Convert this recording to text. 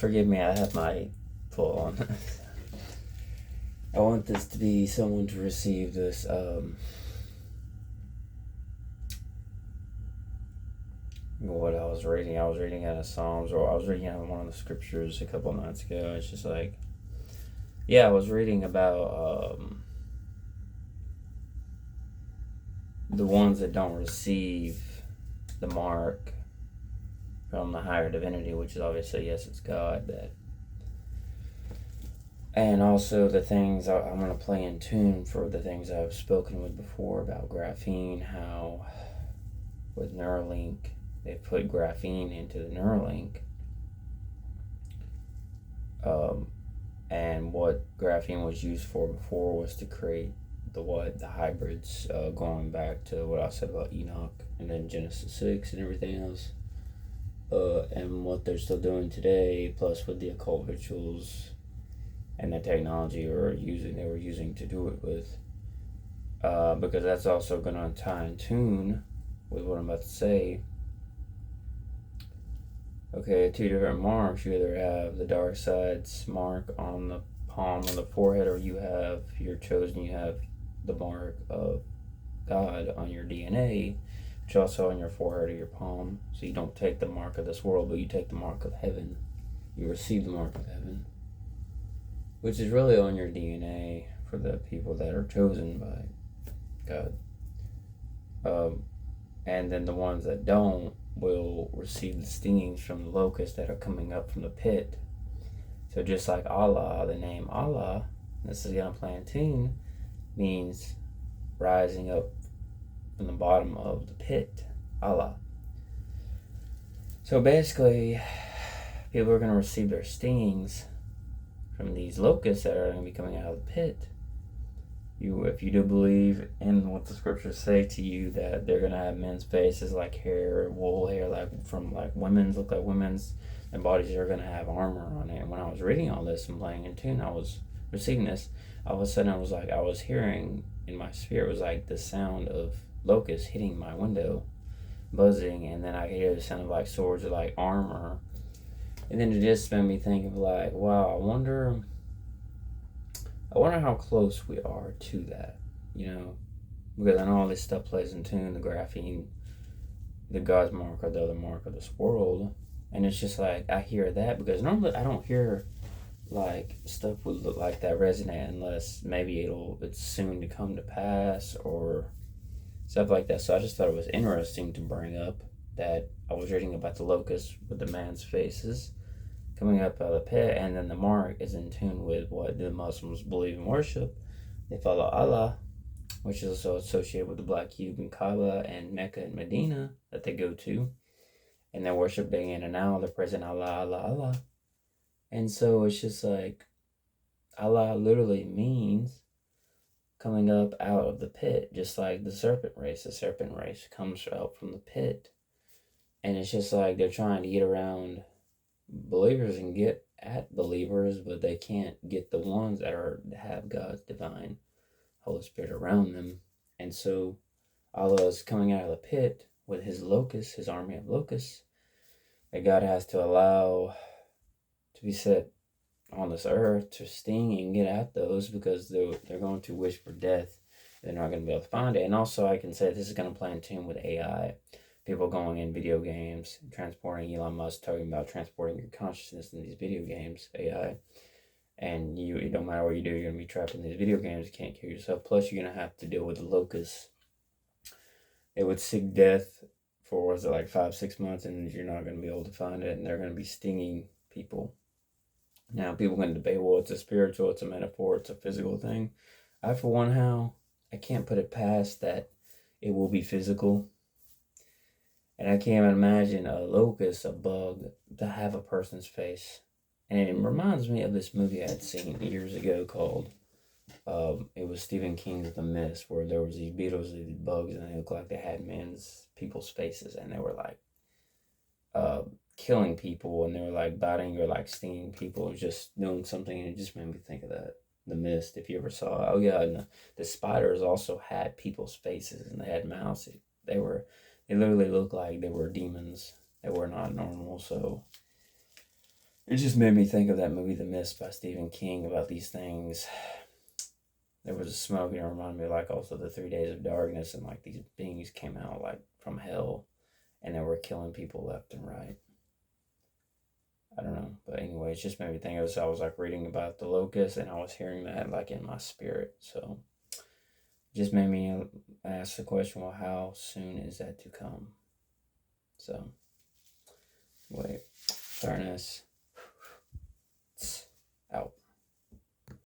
Forgive me, I have my full on. I want this to be someone to receive this. What I was reading out of Psalms, or I was reading out of one of the scriptures a couple nights ago. It's just like, yeah, I was reading about the ones that don't receive the mark from the higher divinity, which is obviously, yes, it's God. That, and also the things I'm going to play in tune for the things I've spoken with before about graphene, how with Neuralink, they put graphene into the Neuralink. And what graphene was used for before was to create the hybrids, going back to what I said about Enoch and then Genesis 6 and everything else. And what they're still doing today, plus with the occult rituals and the technology they were using to do it with. Because that's also going to tie in tune with what I'm about to say. Okay, two different marks. You either have the dark side's mark on the palm or the forehead, or you have, if you're chosen, you have the mark of God on your DNA, which is also on your forehead or your palm. So you don't take the mark of this world, but you take the mark of heaven. You receive the mark of heaven, which is really on your DNA for the people that are chosen by God. And then the ones that don't will receive the stingings from the locusts that are coming up from the pit. So just like Allah, the name Allah, this is going to play in tune, means rising up from the bottom of the pit. Allah. So basically, people are going to receive their stings from these locusts that are going to be coming out of the pit. If you do believe in what the scriptures say to you, that they're gonna have men's faces like hair, wool hair, like from like women's, look like women's, and bodies are gonna have armor on it. And when I was reading all this and playing in tune, I was receiving this. All of a sudden, I was hearing in my spirit, it was like the sound of locusts hitting my window, buzzing, and then I could hear the sound of like swords or like armor, and then it just made me think of like, wow, I wonder how close we are to that, because I know all this stuff plays in tune, the graphene, the God's mark or the other mark of this world, and it's just like, I hear that, because normally I don't hear, like, stuff would look like that resonate unless maybe it's soon to come to pass, or stuff like that. So I just thought it was interesting to bring up that I was reading about the locusts with the man's faces coming up out of the pit, and then the mark is in tune with what the Muslims believe and worship. They follow Allah, which is also associated with the Black Cube and Kaaba and Mecca and Medina that they go to, and they worship day in and out. They're praising Allah, Allah, Allah. And so it's just like, Allah literally means coming up out of the pit, just like the serpent race. The serpent race comes out from the pit. And it's just like they're trying to get around believers and get at believers, but they can't get the ones that have God's divine Holy Spirit around them. And so Allah is coming out of the pit with his locusts, his army of locusts, that God has to allow to be set on this earth to sting and get at those, because they're going to wish for death. They're not going to be able to find it. And also I can say this is going to play in tune with AI. People going in video games, transporting, Elon Musk talking about transporting your consciousness in these video games, AI. And it don't matter what you do, you're going to be trapped in these video games. You can't kill yourself. Plus, you're going to have to deal with the locusts. It would seek death for, 5-6 months, and you're not going to be able to find it. And they're going to be stinging people. Now, people are going to debate, well, it's a spiritual, it's a metaphor, it's a physical thing. I, for one, I can't put it past that it will be physical. And I can't imagine a locust, a bug, to have a person's face. And it reminds me of this movie I had seen years ago called, it was Stephen King's The Mist, where there was these beetles, these bugs, and they looked like they had people's faces, and they were like killing people, and they were like biting or like stinging people, just doing something, and it just made me think of that. The Mist, if you ever saw it. Oh yeah, and the spiders also had people's faces, and they had mouths. They literally looked like they were demons. They were not normal. So It just made me think of that movie The Mist by Stephen King about these things. There was a smoke, and it reminded me like also the 3 Days of Darkness, and like these beings came out like from hell, and they were killing people left and right. I don't know, but anyway, it just made me think of this. I was like reading about the locusts, and I was hearing that like in my spirit, so it just made me ask the question: well, how soon is that to come? So, wait, fairness out.